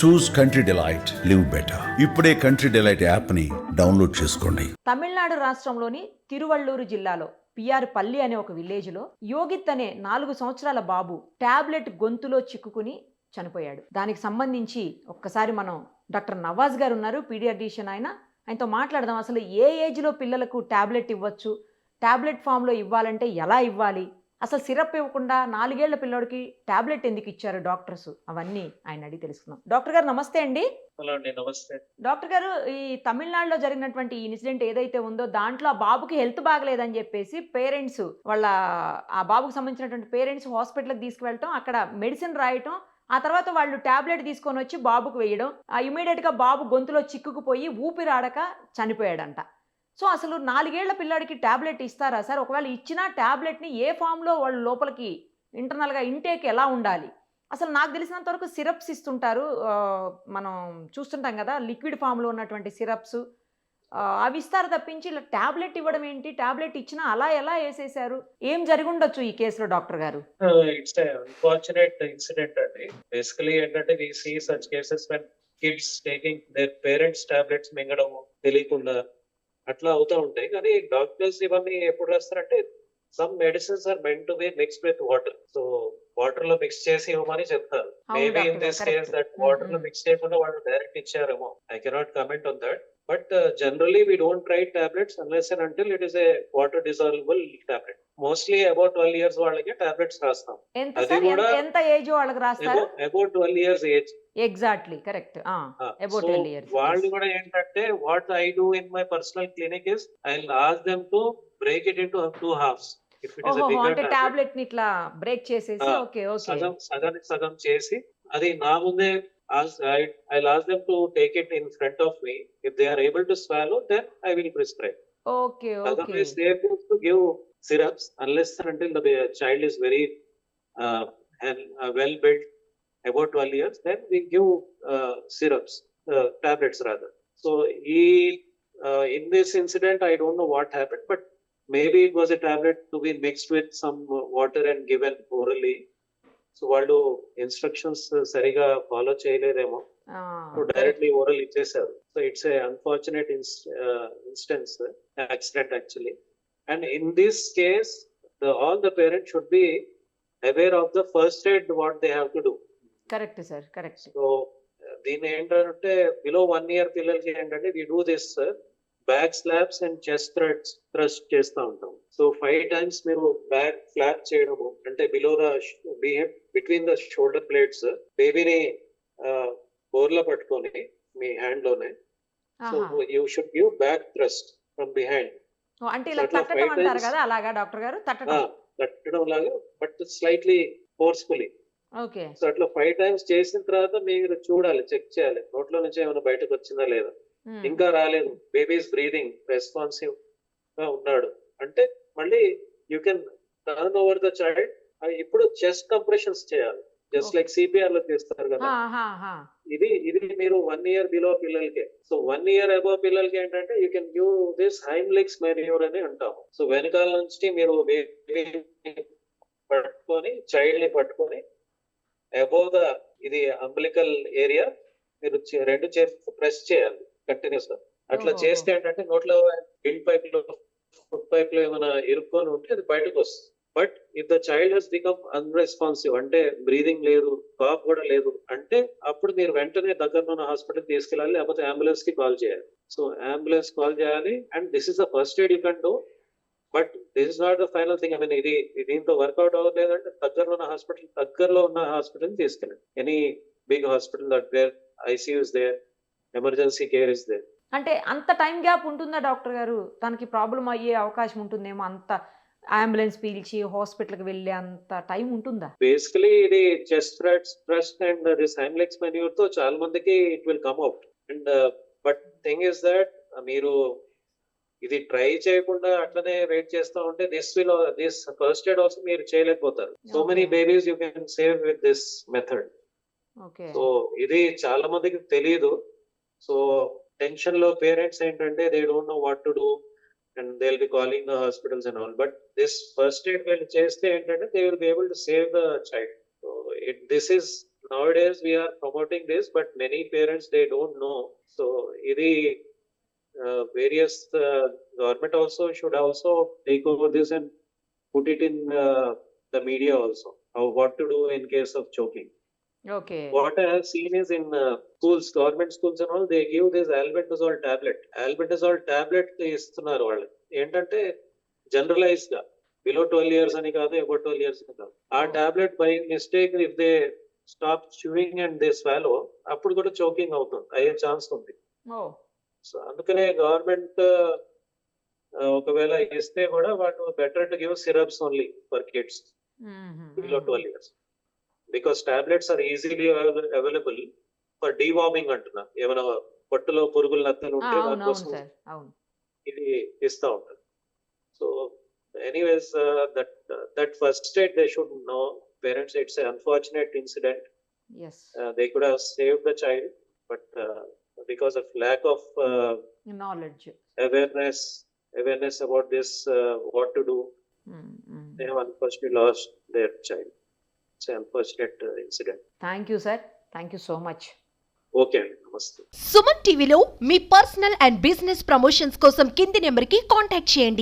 చూస్ country delight, live better. ఇప్పుడే country delight app ని download చేసుకోండి. తమిళనాడు రాష్ట్రంలోని తిరువళ్ళూరు జిల్లాలో పిఆర్ పల్లి అనే ఒక విలేజ్లో యోగిత్ అనే 4 సంవత్సరాల బాబు టాబ్లెట్ గొంతులో చిక్కుకుని చనిపోయాడు. దానికి సంబంధించి ఒక్కసారి మనం డాక్టర్ నవాజ్ గారు ఉన్నారు, పీడియాట్రిషియన్. ఆయనతో మాట్లాడదాం. అసలు ఏ ఏజ్లో పిల్లలకు టాబ్లెట్ ఇవ్వచ్చు, టాబ్లెట్ ఫామ్లో ఇవ్వాలంటే ఎలా ఇవ్వాలి, అసలు సిరప్ ఇవ్వకుండా 4 ఏళ్ల పిల్లోడికి టాబ్లెట్ ఎందుకు ఇచ్చారు డాక్టర్స్, అవన్నీ ఆయన అడిగి తెలుసుకుందాం. డాక్టర్ గారు నమస్తే అండి. హలో అండి, నమస్తే. డాక్టర్ గారు, ఈ తమిళనాడులో జరిగినటువంటి ఈ ఇన్సిడెంట్ ఏదైతే ఉందో దాంట్లో ఆ బాబుకి హెల్త్ బాగలేదని చెప్పేసి పేరెంట్స్ ఆ బాబుకి సంబంధించినటువంటి పేరెంట్స్ హాస్పిటల్కి తీసుకువెళ్ళటం, అక్కడ మెడిసిన్ రాయటం, ఆ తర్వాత వాళ్ళు టాబ్లెట్ తీసుకొని వచ్చి బాబుకు వేయడం, ఇమీడియట్గా బాబు గొంతులో చిక్కుకుపోయి ఊపిరాడక చనిపోయాడంట. సో అసలు 4 ఏళ్ల పిల్లాడికి టాబ్లెట్ ఇస్తారా సార్? ఒకవేళ ఇచ్చినా టాబ్లెట్ని ఏ ఫామ్లో వాళ్ళు లోపలికి ఇంటర్నల్గా ఇంటేక్ ఎలా ఉండాలి? అసలు నాకు తెలిసినంత వరకు సిరప్స్ ఇస్తుంటారు, మనం చూస్తుంటాం కదా లిక్విడ్ ఫామ్లో ఉన్నటువంటి సిరప్స్, అవి ఇస్తారు తప్పించి ఇలా టాబ్లెట్ ఇవ్వడం ఏంటి? టాబ్లెట్ ఇచ్చినా అలా ఎలా వేసేసారు? ఏం జరిగి ఉండొచ్చు ఈ కేసులో డాక్టర్ గారు? ఇట్స్ అన్ఫార్చునేట్ ఇన్సిడెంట్ అండి. బేసికలీ ఏంటంటే we see such cases when kids taking their parents tablets మింగడం తెలియకుండా అట్లా అవుతా ఉంటాయి. కానీ డాక్టర్స్ ఇవన్నీ ఎప్పుడు రాస్తారంటే some medicines are meant to be mixed with water. So water లో మిక్స్ చేసి ఇవ్వమని చెప్తారు. Maybe in this case that water లో మిక్స్ చేయకుండా వాళ్ళు డైరెక్ట్ ఇచ్చారేమో. I cannot comment on that. But generally we don't write tablets unless and until it is a water dissolvable tablet. Mostly about 12 years వాళ్ళకి tablets రాస్తాం. అది కూడా ఎంత age వాళ్ళకి రాస్తారు? about 12 years age. Exactly correct. About 12 years. వాళ్ళు కూడా ఏంటంటే what I do in my personal clinic is I'll ask them to break it into 2 halves. If it is a bigger అంటే టాబ్లెట్ ని ఇట్లా బ్రేక్ చేసేసి okay సగం చేసి అది నా ముందే I'll ask them to take it in front of me. If they are able to swallow, then I will prescribe. Okay. Otherwise, they are supposed to give syrups unless and until the child is very well built, about 12 years. Then we give syrups, tablets rather. So in this incident, I don't know what happened, but maybe it was a tablet to be mixed with some water and given orally. So వాళ్ళు instructions సరిగా follow చేయలేదేమో, directly oral ఇచ్చేసారు. So it's a unfortunate instance, accident actually. And in this case all the parents should be aware of the first aid what they have to do. Correct sir, correct. So దీన్ని ఏంటంటే below 1 year పిల్లలకి ఏంటంటే we do this back slaps and chest thrust చేస్తూ ఉంటాం. So 5 times మీరు back flap చేయడము అంటే below the between the shoulder plates బేబీని బోర్లో పట్టుకొని మీ హ్యాండ్ లోనే. So you should give back thrust from behind. అంటే ఇలా తట్టడం అంటారు కదా, అలాగా డాక్టర్ గారు? తట్టడం లాగా, but slightly forcefully. Okay. So అట్లా 5 times చేసిన తర్వాత మీరు చూడాలి, చెక్ చేయాలి నోట్లో నుంచి ఏమైనా బయటకు వచ్చిందా లేదా. ఇంకా రాలేదు, బేబీ ఇస్ బ్రీదింగ్, రెస్పాన్సివ్ గా ఉన్నాడు అంటే మళ్ళీ you can turn over the child. ఇప్పుడు చెస్ట్ కంప్రెషన్స్ చేయాలి, జస్ట్ లైక్ సిపిఆర్ లో చేస్తారు కదా. ఇది మీరు 1 year బిలో పిల్లలకి. సో 1 year అబౌవ్ పిల్లలకి ఏంటంటే you can give this Heimlich's manoeuvre అని అంటాము. సో వెనకాల నుంచి మీరు పట్టుకొని చైల్డ్ ని పట్టుకొని అబౌవ్ ద ఇది అంబిలికల్ ఏరియా మీరు 2 చేతులతో ప్రెస్ చేయాలి కంటిన్యూస్ గా. అట్లా చేస్తే ఏంటంటే నోట్లో విండ్ పైప్ లో ఫుడ్ పైప్ లో ఏమైనా ఇరుక్కొని ఉంటే అది బయటకు వస్తుంది. But if the child has become unresponsive అంటే బ్రీదింగ్ లేదు, కాఫ్ కూడా లేదు అంటే అప్పుడు మీరు వెంటనే దగ్గరలో ఉన్న హాస్పిటల్ తీసుకెళ్ళాలి, లేకపోతే అంబులెన్స్ కి కాల్ చేయాలి. సో అంబులెన్స్ కాల్ చేయాలి. And this is the first aid you can do, but this is not the final thing. I mean ఇది దీంతో వర్కౌట్ అవ్వలేదంటే దగ్గరలో ఉన్న హాస్పిటల్ తీసుకెళ్ళండి. Any big hospital that where ICU is there, emergency care is there. అంటే అంత time gap ఉంటుందా doctor గారు? తనకి ప్రాబ్లం అయ్యే అవకాశం ఉంటుందేమో, అంత అంబులెన్స్ పీల్చి హాస్పిటల్కి వెళ్ళే అంత టైం ఉంటుందా? బేసికలీ ఇది chest thrust and this Heimlich's manoeuvre తో చాలా మందికి it will come out. And but thing is that మీరు ఇది ట్రై చేయకుండా అట్లనే వెయిట్ చేస్తా ఉంటే దిస్ ఫస్ట్ ఎయిడ్ ఆల్సో మీరు చేయలేకపోతారు. So many babies you can save with this method. So ఇది చాలా మందికి తెలియదు. సో టెన్షన్ లో పేరెంట్స్ ఏంటంటే they don't know what to do and they'll be calling the hospitals and all, but this first aid will cheste entante they will be able to save the child. So this is nowadays we are promoting this, but many parents they don't know. So ఇది various government also should also take over this and put it in the media also, how what to do in case of choking. Okay. What I have seen is in schools, government schools and all, they give this albendazole tablet. Albendazole tablet ఇస్తున్నారు వాళ్ళు. ఏంటంటే generalise గా below 12 years అని కాదు, above 12 years అని కాదు. ఆ tablet by mistake if they stop chewing and they swallow, అప్పుడు కూడా చోకింగ్ అవుతుంది, అయ్యే ఛాన్స్ ఉంది. ఓ. సో అందుకనే గవర్నమెంట్ ఒకవేళ ఇస్తే కూడా వాళ్ళు better to give syrups only for kids below 12 years. Because tablets are easily available for deworming అంటున్నా, ఏమైనా పొట్టులో పురుగులు నత్తలు ఉంటే అవును దానికోసం సార్, అవును. ఇది ఇస్తా ఉంటారు. So anyways that first state they should know, parents it's unfortunate incident, yes. They could have saved the child, but because of lack of knowledge. awareness about this, what to do, they have unfortunately lost their child. It's an unfortunate incident. Thank you sir, thank you so much. Okay, namaste. Suman టీవీలో మీ personal and business promotions కోసం కింది నెంబర్కి contact చేయండి.